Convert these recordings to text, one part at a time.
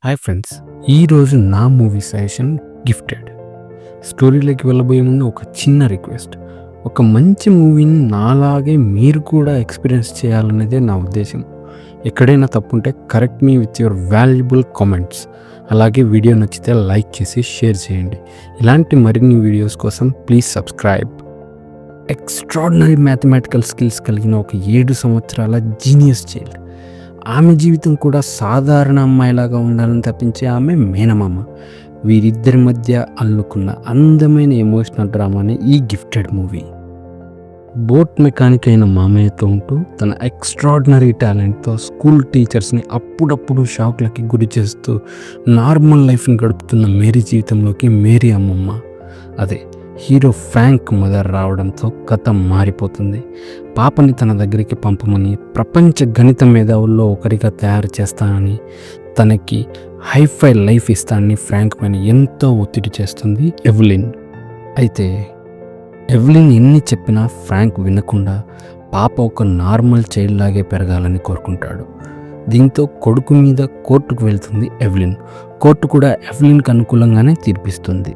Hi friends, ఈరోజు నా movie suggestion gifted. స్టోరీలోకి వెళ్ళబోయే ముందు ఒక చిన్న రిక్వెస్ట్. ఒక మంచి మూవీని నాలాగే మీరు కూడా ఎక్స్పీరియన్స్ చేయాలనేదే నా ఉద్దేశం. ఎక్కడైనా తప్పుంటే correct me with your valuable comments. అలాగే వీడియో నచ్చితే లైక్ చేసి షేర్ చేయండి. ఇలాంటి మరిన్ని వీడియోస్ కోసం please subscribe. Extraordinary mathematical skills కలిగిన ఒక 7 సంవత్సరాల జీనియస్ చైల్డ్. ఆమె జీవితం కూడా సాధారణ అమ్మాయిలాగా ఉండాలని తప్పించే ఆమె మేనమామ. వీరిద్దరి మధ్య అల్లుకున్న అందమైన ఎమోషనల్ డ్రామానే ఈ గిఫ్టెడ్ మూవీ. బోట్ మెకానిక్ అయిన మామయ్యతో ఉంటూ తన ఎక్స్ట్రాడినరీ టాలెంట్తో స్కూల్ టీచర్స్ని అప్పుడప్పుడు షాక్లకి గురి చేస్తూ నార్మల్ లైఫ్ని గడుపుతున్న మేరీ జీవితంలోకి మేరీ అమ్మమ్మ, అదే హీరో ఫ్రాంక్ మదర్ రావడంతో కథ మారిపోతుంది. పాపని తన దగ్గరికి పంపమని, ప్రపంచ గణిత మేధావుల్లో ఒకరిగా తయారు చేస్తానని, తనకి హైఫై లైఫ్ ఇస్తానని ఫ్రాంక్ పైన ఎంతో ఒత్తిడి చేస్తుంది ఎవ్లిన్. అయితే ఎవ్లిన్ ఎన్ని చెప్పినా ఫ్రాంక్ వినకుండా పాప ఒక నార్మల్ చైల్డ్ లాగే పెరగాలని కోరుకుంటాడు. దీంతో కొడుకు మీద కోర్టుకు వెళ్తుంది ఎవ్లిన్. కోర్టు కూడా ఎవ్లిన్కి అనుకూలంగానే తీర్పిస్తుంది.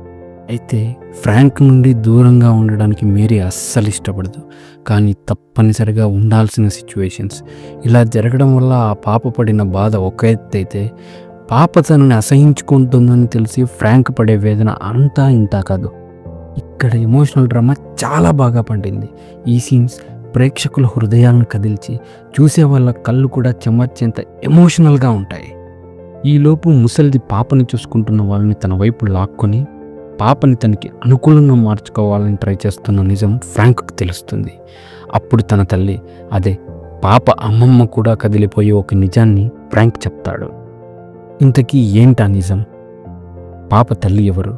అయితే ఫ్రాంక్ నుండి దూరంగా ఉండడానికి మేరీ అస్సలు ఇష్టపడదు. కానీ తప్పనిసరిగా ఉండాల్సిన సిచ్యువేషన్స్. ఇలా జరగడం వల్ల ఆ పాప పడిన బాధ ఒక ఎత్తు అయితే, పాప తనని అసహించుకుంటుందని తెలిసి ఫ్రాంక్ పడే వేదన అంతా ఇంతా కాదు. ఇక్కడ ఎమోషనల్ డ్రామా చాలా బాగా పండింది. ఈ సీన్స్ ప్రేక్షకుల హృదయాలను కదిల్చి చూసే వాళ్ళ కళ్ళు కూడా చెమర్చేంత ఎమోషనల్గా ఉంటాయి. ఈలోపు ముసలిది పాపని చూసుకుంటున్న వాళ్ళని తన వైపు లాక్కొని పాపని తనకి అనుకూలంగా మార్చుకోవాలని ట్రై చేస్తున్న నిజం ఫ్రాంక్కి తెలుస్తుంది. అప్పుడు తన తల్లి, అదే పాప అమ్మమ్మ కూడా కదిలిపోయే ఒక నిజాన్ని ఫ్రాంక్ చెప్తాడు. ఇంతకీ ఏంటా నిజం? పాప తల్లి ఎవరు?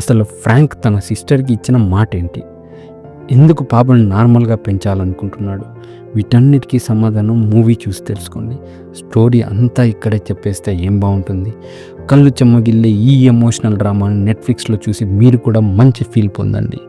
అసలు ఫ్రాంక్ తన సిస్టర్కి ఇచ్చిన మాట ఏంటి? ఎందుకు పాపని నార్మల్గా పెంచాలనుకుంటున్నాడు? వీటన్నిటికీ సమాధానం మూవీ చూసి తెలుసుకోండి. స్టోరీ అంతా ఇక్కడే చెప్పేస్తే ఏం బాగుంటుంది? కళ్ళు చెమ్మగిల్లే ఈ ఎమోషనల్ డ్రామాని నెట్ఫ్లిక్స్లో చూసి మీరు కూడా మంచి ఫీల్ పొందండి.